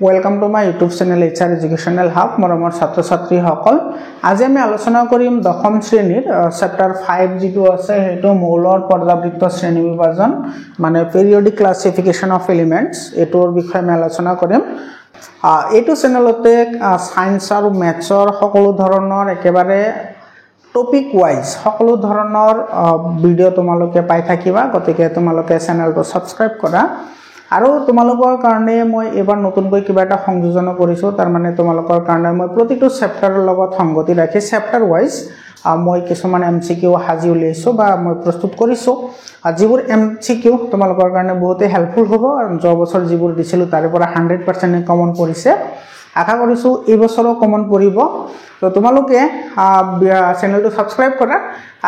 Welcome to my YouTube channel HR Educational Hub. মৰমৰ ছাত্ৰ ছাত্ৰী সকল আজি আমি আলোচনা কৰিম দশম শ্ৰেণীৰ চেপ্টাৰ 5 যেটো আছে হেটো মৌলৰ পৰ্যাবৃত্ত শ্ৰেণী বিভাজন মানে periodic classification of elements এটোৰ বিষয়ে আমি আলোচনা কৰিম এটো চেনেলতে সায়েন্স আৰু ম্যাথছৰ সকলো ধৰণৰ একেবাৰে টপিক ওয়াইজ সকলো ধৰণৰ ভিডিও তোমালোকে পাই থাকিবা গতিকে তোমালোকে চেনেলটো সাবস্ক্ৰাইব কৰা আৰু তোমালোকৰ কাৰণে মই এবাৰ নতুনকৈ কিবা এটা সংযোজন কৰিছো তাৰ মানে তোমালোকৰ কাৰণে মই প্ৰতিটো চেপ্টাৰৰ লগত সংগতি ৰাখি চেপ্টাৰ ওয়াইজ মই কিছুমান এমসিকিউ হাজি উলিয়াইছো বা মই প্ৰস্তুত কৰিছো যিবোৰ এমসিকিউ তোমালোকৰ কাৰণে বহুতে হেল্পফুল হ'ব আৰু যোৱা বছৰ যিবোৰ দিছিলো তাৰে পৰা 100% কমন পৰিছে আশা কৰিছো এই বছৰো কমন পৰিব তো তোমালোকে চেনেলটো সাবস্ক্ৰাইব কৰা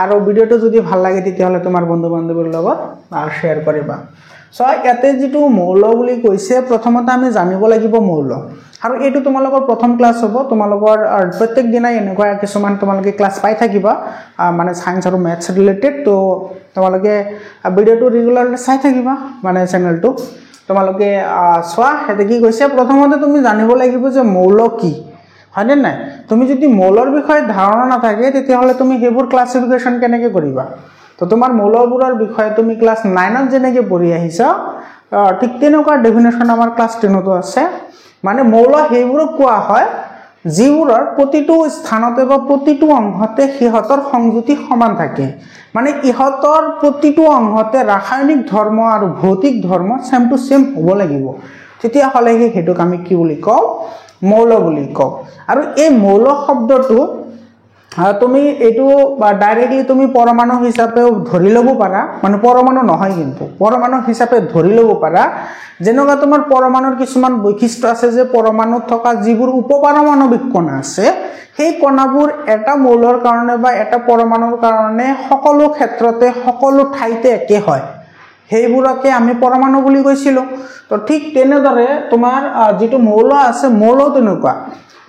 আৰু ভিডিওটো যদি ভাল লাগে তেতিয়াহলে তোমাৰ বন্ধু বান্ধৱীৰ লগত শেয়াৰ কৰিবা সো ইয়াতে যেটো মৌল বুলি কৈছে প্ৰথমতে আমি জানিব লাগিব মৌল আৰু এটো তোমালোকৰ প্ৰথম ক্লাস হ'ব তোমালোকৰ প্ৰত্যেক দিনাই এনেকুৱা কিছুমান তোমালোকে ক্লাস পাই থাকিবা মানে সায়েন্স আৰু ম্যাথছ ৰিলেটেড তো তোমালোকে ভিডিওটো ৰেগুলাৰলি চাই থাকিবা মানে চেনেলটো তোমালোকে সোৱা হেতে কি কৈছে প্ৰথমতে তুমি জানিব লাগিব যে মৌল কি হয়নে নাই তুমি যদি মৌলৰ বিষয়ে ধাৰণা নাথাকে তেতিয়াহলে তুমি হেবোৰ ক্লাসিফিকেশন কেনেকৈ কৰিবা তো তোমাৰ মৌলবোৰৰ বিষয়ে তুমি ক্লাস 9 ত যেনেকৈ পঢ়ি আহিছা ঠিক তেনেকুৱা ডেফিনেশন আমাৰ ক্লাস 10 তো আছে মানে মৌল হেবোৰক কোৱা হয় যিবোৰৰ প্ৰতিটো স্থানতে বা প্ৰতিটো অংশতে হিহতৰ সংযুতি সমান থাকে মানে ইহতৰ প্ৰতিটো অংশতে ৰাসায়নিক ধৰ্ম আৰু ভৌতিক ধৰ্ম সেম টু সেম হ'ব লাগিব তেতিয়া হলে হেতুক আমি কি বুলি কও মৌল বুলি কও আৰু এই মৌল শব্দটো তুমি এটো ডাইৰেক্টলি তুমি পৰমাণু হিচাপে ধৰি লব পাৰা মানে পৰমাণু নহয় কিন্তু পৰমাণু হিচাপে ধৰি লব পাৰা যেনেকুৱা তোমাৰ পৰমাণুৰ কিছুমান বৈশিষ্ট্য আছে যে পৰমাণুত থকা যিবোৰ উপপাৰমাণৱিক কণা আছে সেই কণাবোৰ এটা মৌলৰ কাৰণে বা এটা পৰমাণুৰ কাৰণে সকলো ক্ষেত্ৰতে সকলো ঠাইতে একে হয় হেইবোৰকে আমি পৰমাণু বুলি কৈছিলো তো ঠিক তেনেদৰে তোমাৰ যেটো মৌল আছে মৌল তেনেকুৱা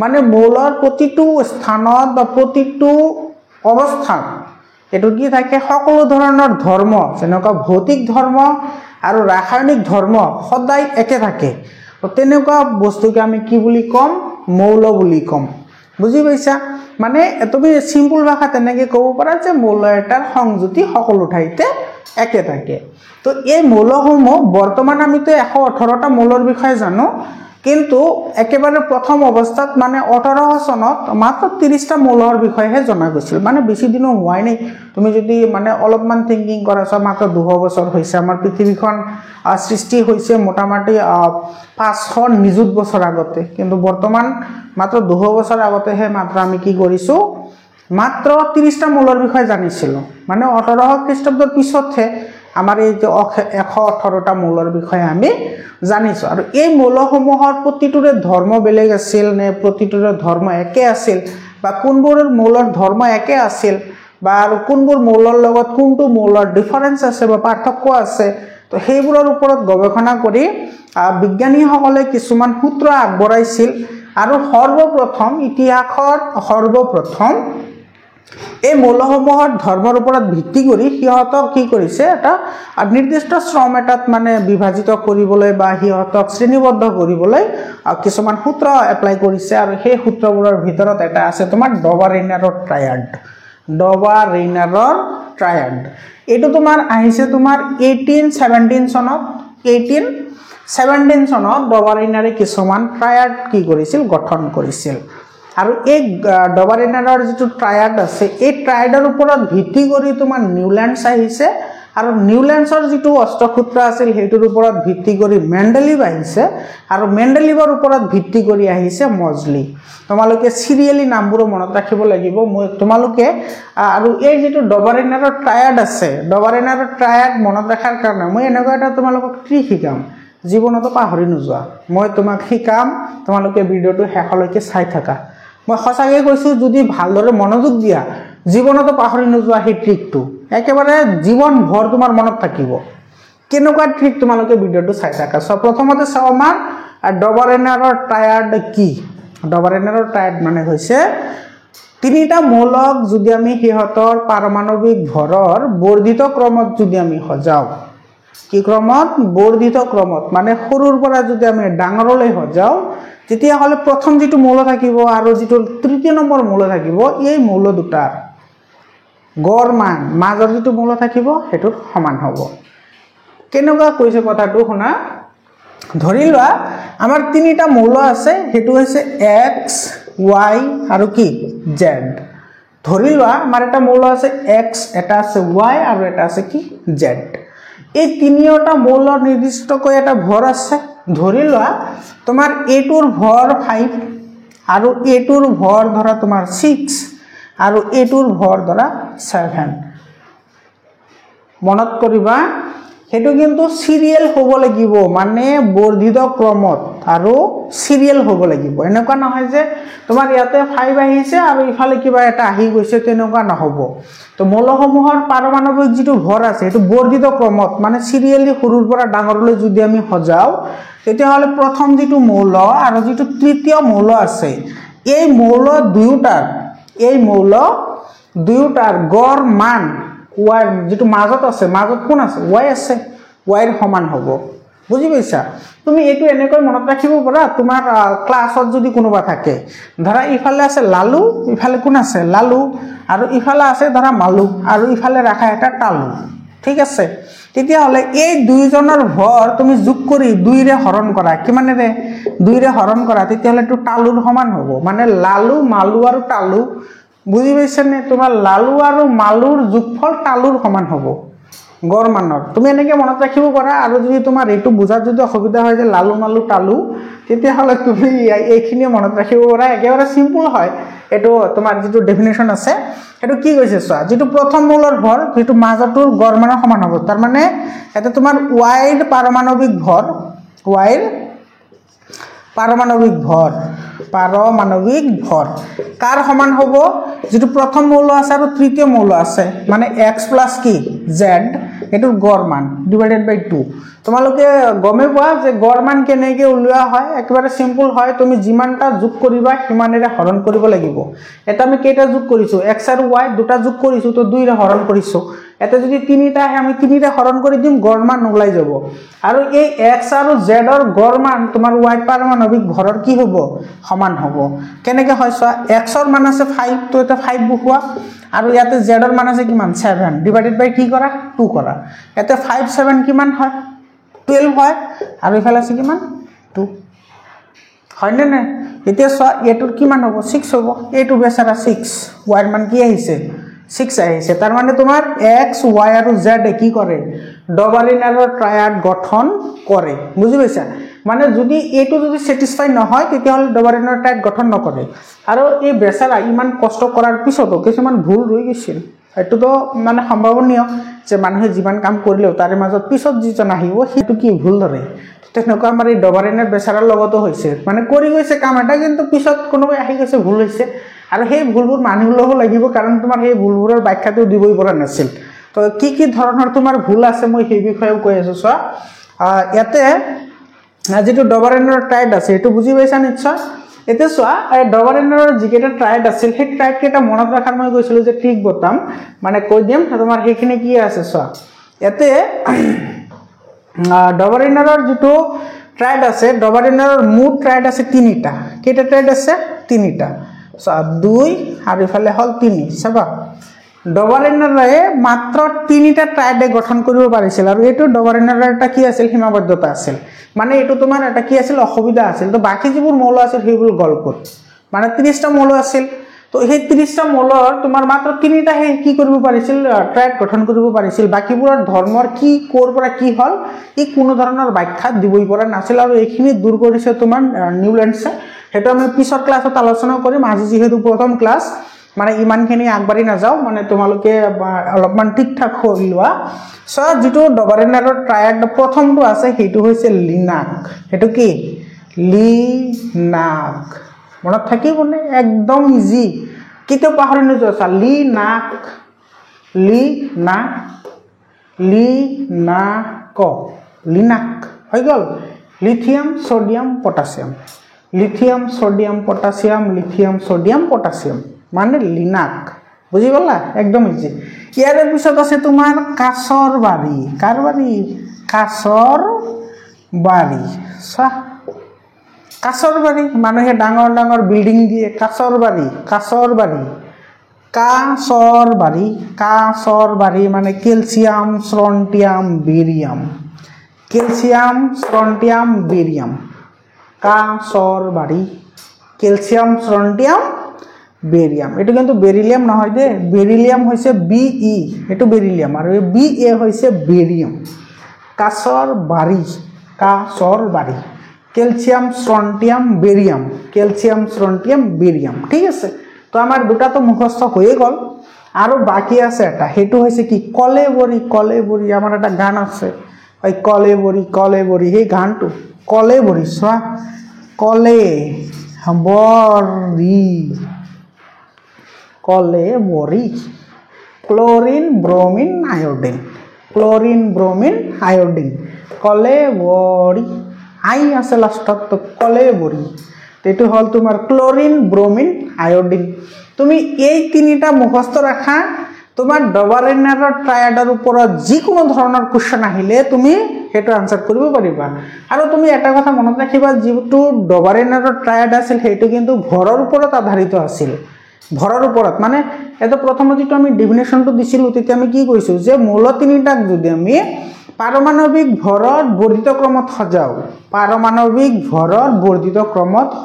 মানে মৌলৰ প্ৰতিটো স্থানত বা প্ৰতিটো অৱস্থান এটো কি থাকে সকলো ধৰণৰ ধৰ্ম যেনেকুৱা ভৌতিক ধৰ্ম আৰু ৰাসায়নিক ধৰ্ম সদায় একে থাকে তো তেনেকুৱা বস্তুকে আমি কি বুলি কম মৌল বুলি কম বুজি পাইছা মানে তুমি সিম্পল ভাষা তেনেকৈ ক'ব পাৰা যে মৌল এটাৰ সংযুতি সকলো ঠাইতে একে থাকে তো এই মৌলসমূহ বৰ্তমান আমি তো 118টা মৌলৰ বিষয়ে জানো কিন্তু একেবাৰে প্ৰথম অৱস্থাত মানে 1800 চনত মাত্ৰ 30টা মৌলৰ বিষয়ে জনা গৈছিল মানে বেছি দিনো হোৱাই নাই তুমি যদি মানে অলপমান থিংকিং কৰাছা মাত্ৰ 200 বছৰ হৈছে আমাৰ পৃথিৱীখন সৃষ্টি হৈছে মোটামুটি 500 নিযুত বছৰ আগতে কিন্তু বৰ্তমান মাত্ৰ 200 বছৰ আগতেহে মাত্ৰ আমি কি কৰিছো মাত্ৰ 30টা মৌলৰ বিষয়ে জানিছিলো মানে 1800 খ্ৰীষ্টাব্দৰ পিছতহে আমাৰ এই যে 118টা মৌলৰ বিষয়ে আমি জানিছো আৰু এই মৌলসমূহৰ প্ৰতিটোৰে ধৰ্ম বেলেগ আছিল নে প্ৰতিটোৰে ধৰ্ম একে আছিল বা কোনবোৰ মৌলৰ ধৰ্ম একে আছিল বা আৰু কোনবোৰ মৌলৰ লগত কোনটো মৌলৰ ডিফাৰেন্স আছে বা পাৰ্থক্য আছে তো হেইবোৰৰ ওপৰত গৱেষণা কৰি বিজ্ঞানীসকলে কিছুমান সূত্ৰ আগবঢ়াইছিল আৰু সৰ্বপ্ৰথম ইতিহাসৰ সৰ্বপ্ৰথম এই মৌলসমূহৰ ধৰ্মৰ ওপৰত ভিত্তি কৰি হিহতক কি কৰিছে এটা নিৰ্দিষ্ট শ্ৰম এটাত মানে বিভাজিত কৰিবলৈ বা হিহতক শ্ৰেণীবদ্ধ কৰিবলৈ কিছুমান সূত্ৰ এপ্লাই কৰিছে আৰু সেই সূত্ৰবোৰৰ ভিতৰত এটা আছে তোমাৰ ডবাৰেইনাৰৰ ট্ৰায়াড এটো তোমাৰ আহিছে তোমাৰ 1817 চনত 1817 চনত ডবাৰেইনাৰে কিছুমান ট্ৰায়াড কি কৰিছিল গঠন কৰিছিল আৰু এই ডবাৰেইনাৰৰ যেটো ট্ৰায়াড আছে এই ট্ৰায়াডৰ ওপৰত ভিত্তি কৰি তোমাৰ নিউল্যান্ডছ আহিছে আৰু নিউল্যান্ডছৰ যেটো অষ্টসূত্ৰ আছিল হেটোৰ ওপৰত ভিত্তি কৰি মেন্ডেলিভ আহিছে আৰু মেন্ডেলিভৰ ওপৰত ভিত্তি কৰি আহিছে মজলি তোমালোকে সিৰিয়ালি নামবোৰ মনত ৰাখিব লাগিব মই তোমালোকে আৰু এই যেটো ডবাৰেইনাৰৰ ট্ৰায়াড আছে ডবাৰেইনাৰৰ ট্ৰায়াড মনত ৰাখাৰ কাৰণে মই এনেকুৱা এটা তোমালোকক ট্ৰি শিকাম জীৱনত পাহৰি নোযোৱা মই তোমাক শিকাম তোমালোকে ভিডিওটো শেষলৈকে চাই থাকা মই সঁচাকৈ কৈছো যদি ভালদৰে মনোযোগ দিয়া জীৱনত পাহৰি নোযোৱা হে ট্ৰিকটো একেবাৰে জীৱন ভৰ তোমাৰ মনত থাকিব কেনেকুৱা ট্ৰিক তোমালোকে ভিডিওটো চাই থাকা সব প্ৰথমতে চাও আমাৰ ডবাৰেইনাৰৰ ট্ৰায়াড কি ডবাৰেইনাৰৰ ট্ৰায়াড মানে হৈছে তিনিটা মৌলক যদি আমি হিহতৰ পাৰমাণৱিক ভৰৰ বৰ্ধিত ক্ৰমত যদি আমি সজাও কি ক্ৰমত বৰ্ধিত ক্ৰমত মানে সৰুৰ পৰা যদি আমি ডাঙৰলৈ সজাও তেতিয়াহ'লে প্ৰথম যেটো মৌল থাকিব আৰু যেটো তৃতীয় নম্বৰ মৌল থাকিব এই মৌল দুটাৰ গড় মান মাজৰ যেটো মৌল থাকিব হেতুৰ সমান হ'ব কেনেকুৱা কৈছে কথাটো শুনা ধৰি লোৱা আমাৰ তিনিটা মৌল আছে হেতু হৈছে x y আৰু কি z ধৰি লোৱা আমাৰ এটা মৌল আছে x এটা আছে y আৰু এটা আছে কি z এই তিনিটা মৌলৰ নিৰ্দিষ্টকৈ এটা ভৰ আছে ধৰি লোৱা তোমাৰ a-টোৰ ভৰ 5 আৰু a-টোৰ ভৰ ধৰা তোমাৰ 6 আৰু a-টোৰ ভৰ ধৰা 7 মনত কৰিবা হেতু কিন্তু সিৰিয়াল হ'ব লাগিব মানে বৰ্ধিত ক্ৰমত আৰু সিৰিয়াল হ'ব লাগিব এনেকুৱা নহয় যে তোমাৰ ইয়াতে 5 আহিছে আৰু ইফালে কিবা এটা আহি গৈছে তেনেকুৱা নহব তো মৌলসমূহৰ পাৰমাণৱিক যেটো ভৰ আছে এটো বৰ্ধিত ক্ৰমত মানে সিৰিয়ালি সৰুৰ পৰা ডাঙৰলৈ যদি আমি সজাও তেতিয়াহলে প্ৰথম যেটো মৌল আৰু যেটো তৃতীয় মৌল আছে এই মৌল দুয়োটাৰ গড় মান y যেটো মাজত আছে মাজত কোন আছে y আছে y এর সমান হ'ব বুজি পাইছা তুমি এটো এনেকৈ মনত ৰাখিব পাৰা তোমাৰ ক্লাছত যদি কোনোবা থাকে ধৰা ইফালে আছে লালু ইফালে কোন আছে লালু আৰু ইফালে আছে ধৰা মালু আৰু ইফালে ৰাখা এটা টালু ঠিক আছে তেতিয়াহলে এই দুইজনৰ ভৰ তুমি যোগ কৰি 2 ৰে হৰণ কৰা কিমানেৰে 2 ৰে হৰণ কৰা তেতিয়াহলে তো টালুৰ সমান হ'ব মানে লালু মালু আৰু টালু বুজি পাইছানে তোমাৰ লালু আৰু মালুৰ যোগফল টালুৰ সমান হ'ব গড় মানৰ তুমি এনেকে মনত ৰাখিব পাৰা আৰু যদি তোমাৰ এটো বুজাত যদি অসুবিধা হয় যে লালু মালু টালু তেতিয়াহলে তুমি এইখিনি মনত ৰাখিব পাৰা একেবাৰে সিম্পল হয় এটো তোমাৰ যেটো ডেফিনেশন আছে এটো কি কৈছে চোৱা যেটো প্ৰথম মৌলৰ ভৰ যেটো মাজৰটোৰ গড় মানৰ সমান হ'ব তাৰ মানে এটা তোমাৰ y ৰ পাৰমাণৱিক ভৰ কাৰ সমান হ'ব যেটো প্ৰথম মৌল আছে আৰু তৃতীয় মৌল আছে মানে x + কি z এটোৰ গড় মান ডিভাইডেড বাই 2 তোমালোকে গমে পোৱা যে গড় মান কেনেকৈ উলিওৱা হয় একেবাৰে সিম্পল হয় তুমি যিমানটা যোগ কৰিবা সিমানেৰে হৰণ কৰিব লাগিব এটা আমি কেইটা যোগ কৰিছো x আৰু y দুটা যোগ কৰিছো তো 2 ৰে হৰণ কৰিছো এটা যদি তিনিটা আহে আমি তিনিটা হৰণ কৰি দিম গড় মান ওলাই যাব আৰু এই x আৰু z ৰ গড় মান তোমাৰ y পাৰমাণৱিক ভৰৰ কি হ'ব সমান হ'ব কেনেকৈ হয় চোৱা x ৰ মান আছে 5 তো এটা 5 বহুৱা আৰু ইয়াতে z ৰ মান আছে কিমান 7 ডিভাইডেড বাই কি কৰা 2 কৰা ইয়াতে 5 7 কিমান হয় 12 হয় আৰু ইফালে আছে কিমান 2 হয় নে এতিয়া চোৱা এটোৰ কিমান হ'ব 6 হ'ব এটো বেচাৰা 6 y ৰ মান কি আহিছে 6 আহিছে তাৰ মানে তোমাৰ x y আৰু z কি কৰে ডবল ইনাৰৰ ট্ৰায়াড গঠন কৰে বুজি পাইছা মানে যদি এটো যদি স্যাটিসফাই নহয় তেতিয়াহলে ডবল ইনাৰৰ ট্ৰায়াড গঠন নকৰে আৰু এই বেচাৰা ইমান কষ্ট কৰাৰ পিছতো কিছুমান ভুল ৰৈ গৈছিল এটো তো মানে সম্ভাৱনীয় যে মানুহে জীবন কাম কৰিলেও তাৰে মাজত পিছত যিজন আহিব হেতু কি ভুল ধৰে তেনেকুৱা আমাৰ এই ডবল ইনাৰ বেচাৰাৰ লগতো হৈছে মানে কৰি গৈছে কাম এটা কিন্তু পিছত কোনোবাই আহি গৈছে ভুল হৈছে আৰু সেই ভুলবোৰ মানি লব লাগিব কাৰণ তোমাৰ সেই ভুলবোৰৰ ব্যাখ্যাটো দিবই পৰা নাছিল তো কি ধৰণৰ তোমাৰ ভুল আছে মই সেই বিষয়ে কৈ আছো চোৱা ইয়াতে যেটো ডবল ইনাৰ ট্ৰায়াড আছে এটো বুজি পাইছা নিশ্চয় এতে চোৱা এই ডবল ইনাৰৰ যিকেটা ট্ৰায়াড আছিল সেই ট্ৰায়াড কেটা মনত ৰাখাৰ মই কৈছিলো যে ট্ৰিক বটাম মানে কৈ দিম তোমাৰ সেইখিনি কি আছে চোৱা ইয়াতে ডবল ইনাৰৰ যেটো ট্ৰায়াড আছে ডবল ইনাৰৰ মুঠ ট্ৰায়াড আছে তিনিটা কেটা ট্ৰায়াড আছে তিনিটা সো 2 আৰু ইফালে হল 3 চাবা ডবল ইনাৰে মাত্ৰ তিনিটা ট্ৰায়াডে গঠন কৰিব পাৰিছিল আৰু এটো ডবল ইনাৰৰ এটা কি আছিল সীমাবদ্ধতা আছিল মানে এটো তোমাৰ এটা কি আছিল অসুবিধা আছিল তো বাকি যিবোৰ মৌল আছিল সেইবোৰ গলকত মানে 30টা মৌল আছিল তো সেই 30টা মৌলৰ তোমাৰ মাত্ৰ তিনিটা হে কি কৰিব পাৰিছিল ট্ৰায়াড গঠন কৰিব পাৰিছিল বাকিবোৰৰ ধৰ্মৰ কি কোৰ পৰা কি হল ই কোনো ধৰণৰ ব্যাখ্যা দিবই পৰা নাছিল আৰু এইখিনি দূৰ কৰিছে তোমাৰ নিউল্যান্ডছে হেতু আমি পিছৰ ক্লাছত আলোচনা কৰিম আজি যেহেতু প্ৰথম ক্লাস মানে ইমানখিনি আগবাঢ়ি নাযাও মানে তোমালোকে অলপমান ঠিকঠাক হৈ লোৱা সো যেটো ডবল ইনাৰৰ ট্ৰায়াড প্ৰথমটো আছে হেতু হৈছে লিনাক হেতু কি লিনাক মনত থাকিবনে একদম ইজি কিটো পাহৰি নযোৱা লিনাক হৈ গল লিথিয়াম সোডিয়াম পটাসিয়াম মানে লিনাক বুজি পালা একদম ইজি ইয়াৰ পিছত আছে তোমাৰ কাছৰ বাৰী কাছৰ বাৰী মানুহে ডাঙৰ ডাঙৰ বিল্ডিং দিয়ে কাছৰ বাৰী কাছৰ বাৰী মানে কেলছিয়াম স্ট্ৰণ্টিয়াম বেৰিয়াম কাছৰ বাৰী কেলছিয়াম স্ট্ৰণ্টিয়াম বেৰিয়াম এইটো কিন্তু বেৰিলিয়াম নহয় দে বেৰিলিয়াম হৈছে BE এটো বেৰিলিয়াম আৰু BA হৈছে বেৰিয়াম কাছৰ বাৰী কেলছিয়াম স্ট্ৰণ্টিয়াম বেৰিয়াম ঠিক আছে তো আমাৰ দুটা তো মুখস্থ হয়ে গল আৰু বাকি আছে এটা হেতু হৈছে কি কলেবৰী আমাৰ এটা গান আছে এই কলেবৰী এই গানটো কলেবৰী সোৱা কলেবৰী ক্লোৰিন ব্ৰোমিন আয়োডিন কলেবৰী আই আছে লাষ্টত তো কলেবৰী এটো হল তোমাৰ ক্লোৰিন ব্ৰোমিন আয়োডিন তুমি এই তিনিটা মুখস্থ ৰাখা তোমাৰ ডবাৰেনাৰৰ ট্ৰায়াডৰ ওপৰত যিকোনো ধৰণৰ কোৱেশ্চন আহিলে তুমি হেতু আনসাৰ কৰিব পাৰিবা আৰু তুমি এটা কথা মনত ৰাখিবা যেটো ডবাৰেনাৰৰ ট্ৰায়াড আছিল হেতু কিন্তু ভৰৰ ওপৰত আধাৰিত আছিল ভৰৰ ওপৰত মানে এটা প্ৰথমতে যেটো আমি ডেফিনেশনটো দিছিলো তেতিয়া আমি কি কৈছো যে মূল তিনিটাক যদি আমি পাৰমাণবিক ভৰৰ বৰ্ধিত ক্ৰমত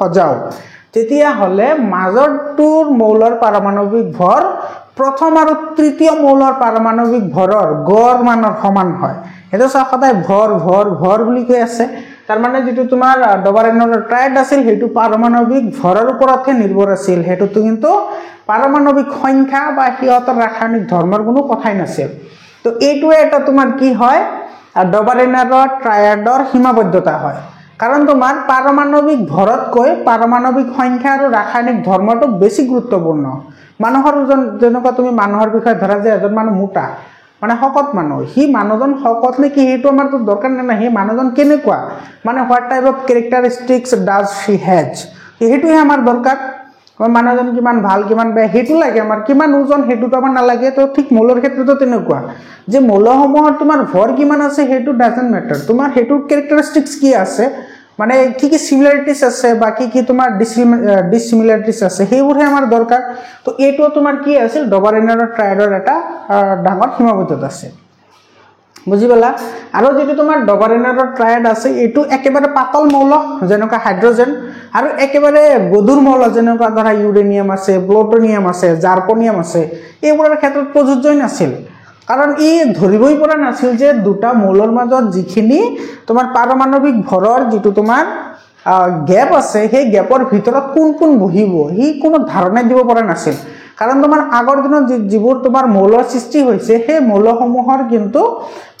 সজাও তেতিয়া হলে মাজৰটোৰ মৌলৰ পাৰমাণবিক ভৰ প্ৰথম আৰু তৃতীয় মৌলৰ পাৰমাণবিক ভৰৰ গড় মানৰ সমান হয় এটা সদায় ভৰ বুলি কৈ আছে তাৰ মানে যেটো তোমাৰ ডবাৰেনাৰৰ ট্ৰায়াড আছিল হেতু পাৰমাণবিক ভৰৰ ওপৰতহে নিৰ্ভৰ আছিল হেতু কিন্তু পাৰমাণবিক সংখ্যা বা হিয়তৰ ৰাসায়নিক ধৰ্মৰ কোনো কথাই নাছিল তো এইটোৱে এটা তোমাৰ কি হয় ডবাৰেনাৰৰ ট্ৰায়াডৰ সীমাবদ্ধতা হয় কাৰণ তোমাৰ পাৰমাণবিক ভৰতকৈ পাৰমাণবিক সংখ্যা আৰু ৰাসায়নিক ধৰ্মটো বেছি গুৰুত্বপূৰ্ণ মানুহৰ যেনেকুৱা তুমি মানুহৰ বিষয়ে ধৰা যে এজন মানুহ মোটা মানে শকত মানুহ হি মানুহজন শকত নে কি হেতু আমাৰটো দৰকাৰ নাই হি মানুহজন কেনেকুৱা মানে হোৱাট টাইপ অফ ক্যাৰেক্টাৰিস্টিক্স ডাজ শি হ্যাজ হেতুহে আমাৰ দৰকাৰ মানুহজন কিমান ভাল কিমান বেয়া হেতু লাগে আমাৰ কিমান ওজন হেতুটো আমাৰ নালাগে তো ঠিক মৌলৰ ক্ষেত্ৰতো তেনেকুৱা যে মৌলসমূহৰ তোমাৰ ভৰ কিমান আছে হেতু ডাজন্ট ম্যাটাৰ তোমাৰ হেতুৰ ক্যাৰেক্টাৰিস্টিক্স কি আছে মানে কি সিমিলাৰিটিজ আছে বাকি কি তোমাৰ ডিসিমিলাৰিটিজ আছে হেইবোৰহে আমাৰ দৰকাৰ তো এটো তোমাৰ কি আছিল ডবাৰেনাৰৰ ট্ৰায়াডৰ এটা ডাঙৰ সীমাবদ্ধতা আছে বুজি পালা আৰু যেটো তোমাৰ ডবাৰেনাৰৰ ট্ৰায়াড আছে এটো একেবাৰে পাতল মৌল যেনেকা হাইড্ৰোজেন আৰু একেবাৰে গধুৰ মৌল যেনেকা ধৰা ইউৰেনিয়াম আছে প্লুটোনিয়াম আছে জাৰ্কনিয়াম আছে এইবোৰৰ ক্ষেত্ৰত প্ৰযোজ্য নাছিল কাৰণ ই ধৰিবই পৰা নাছিল যে দুটা মৌলৰ মাজত যিখিনি তোমাৰ পাৰমাণবিক ভৰৰ যেটো তোমাৰ গ্যাপ আছে সেই গ্যাপৰ ভিতৰত কোন বহিব হি কোনো ধাৰণা দিব পৰা নাছিল কাৰণ তোমাৰ আগৰ দিনত যিবোৰ তোমাৰ মৌলৰ সৃষ্টি হৈছে সেই মৌলসমূহৰ কিন্তু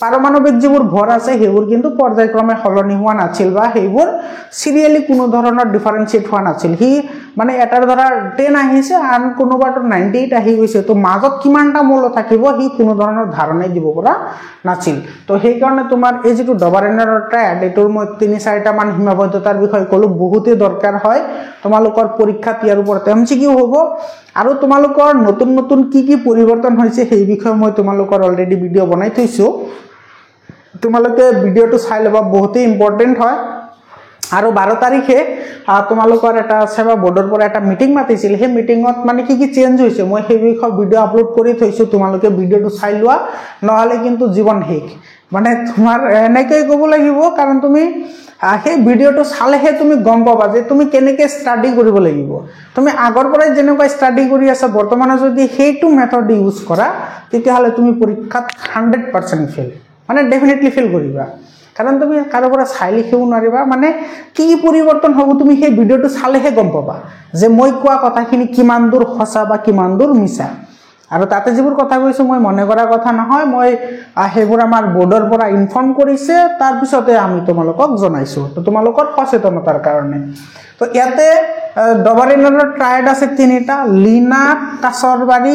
পাৰমাণবিক যিবোৰ ভৰ আছে হেবোৰ কিন্তু পৰ্যায়ক্ৰমে সলনি হোৱা নাছিল বা হেবোৰ সিৰিয়ালি কোনো ধৰণৰ ডিফাৰেন্সিয়েট হোৱা নাছিল হি মানে এটাৰ ধৰা 10 আহিছে আন কোনোবাটো 98 আহি গৈছে তো মাজত কিমানটা মৌল থাকিব হি কোনো ধৰণৰ ধাৰণা দিব পৰা নাছিল তো সেই কাৰণে তোমাৰ এই যেটো ডবাৰেনাৰৰ ট্ৰায়াড এটোৰ মই 3-4টা মান সীমাবদ্ধতাৰ বিষয় কলো বহুতে দৰকাৰ হয় তোমালোকৰ পৰীক্ষাত ইয়াৰ ওপৰত MCQ হ'ব আৰু তোমালোকৰ নতুন কি পৰিৱৰ্তন হৈছে সেই বিষয়ে মই তোমালোকৰ অলৰেডি ভিডিও বনাই থৈছো তোমালোকে ভিডিওটো চাই লবা বহুতে ইম্পৰ্টেন্ট হয় আৰু 12 তাৰিখে তোমালোকৰ এটা সেৱা বোৰ্ডৰ পৰা এটা মিটিং মাতিছিল সেই মিটিংত মানে কি চেঞ্জ হৈছে মই সেই বিষয়ে ভিডিও আপলোড কৰি থৈছো তোমালোকে ভিডিওটো চাই লোৱা নহলে কিন্তু জীৱন হেক মানে তোমাৰ এনেকৈ ক'ব লাগিব কাৰণ তুমি সেই ভিডিওটো চালেহে তুমি গম পাবা যে তুমি কেনেকৈ ষ্টাডি কৰিব লাগিব তুমি আগৰ পৰাই যেনেকৈ ষ্টাডি কৰি আছা বৰ্তমানে যদি হেইটো মেথড ইউজ কৰা তেতিয়া হলে তুমি পৰীক্ষাত 100% ফেল মানে ডেফিনেটলি ফেল কৰিবা কাৰণ তুমি কাৰো পৰা চাই লিখিব নোৱাৰিবা মানে কি পৰিৱৰ্তন হ'ব তুমি সেই ভিডিওটো চালেহে গম পাবা যে মই কোৱা কথাখিনি কিমান দূৰ সঁচা বা কিমান দূৰ মিছা আৰু তাতে যিবোৰ কথা কৈছো মই মনে কৰা কথা নহয় মই হেবোৰ আমাৰ বোৰ্ডৰ পৰা ইনফৰ্ম কৰিছে তাৰ পিছতে আমি তোমালোকক জনাইছো তো তোমালোকৰ সচেতনতাৰ কাৰণে তো ইয়াতে ডবাৰেনাৰৰ ট্ৰায়াড আছে তিনিটা লিনাক কাছৰবাৰী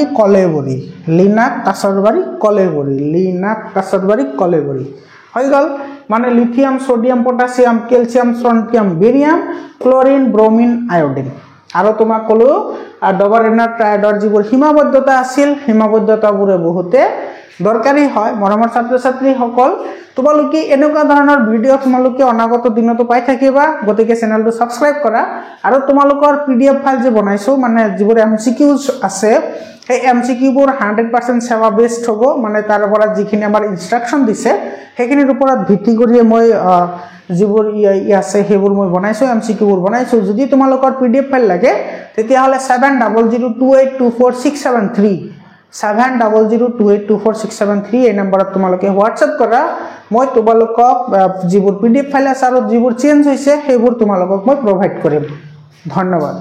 কলেবৰী হৈ গল মানে lithium sodium potassium calcium strontium barium chlorine bromine iodine আৰু তোমাক কলো ডবাৰেনাৰ ট্ৰায়াডৰ যিবোৰ সীমাবদ্ধতা আছিল সীমাবদ্ধতাবোৰে বহুতে দৰকাৰী হয় মৰমৰ ছাত্ৰ ছাত্ৰীসকল তোমালোকে এনেকুৱা ধৰণৰ ভিডিঅ' তোমালোকে অনাগত দিনতো পাই থাকিবা গতিকে চেনেলটো সাবস্ক্ৰাইব কৰা আৰু তোমালোকৰ পিডিএফ ফাইল যে বনাইছো মানে যিবোৰ এমসিকিউজ আছে এই এমসিকিউ বোৰ 100% সেৱা বেসড হ'ব মানে তাৰ পৰা যিখিনি আমাৰ ইনস্ট্ৰাকচন দিছে সেইখিনিৰ ওপৰত ভিত্তি কৰি মই যিবোৰ আছে সেইবোৰ মই বনাইছো এমসিকিউ বোৰ বনাইছো যদি তোমালোকৰ পিডিএফ ফাইল লাগে তেতিয়া হলে 7002824673 7002824673 এই নম্বৰত তোমালোকে WhatsApp কৰা মই তোমালোকক যিবোৰ পিডিএফ ফাইল আছে আৰু যিবোৰ চেঞ্জ হৈছে সেইবোৰ তোমালোকক মই প্ৰভাইড কৰিম ধন্যবাদ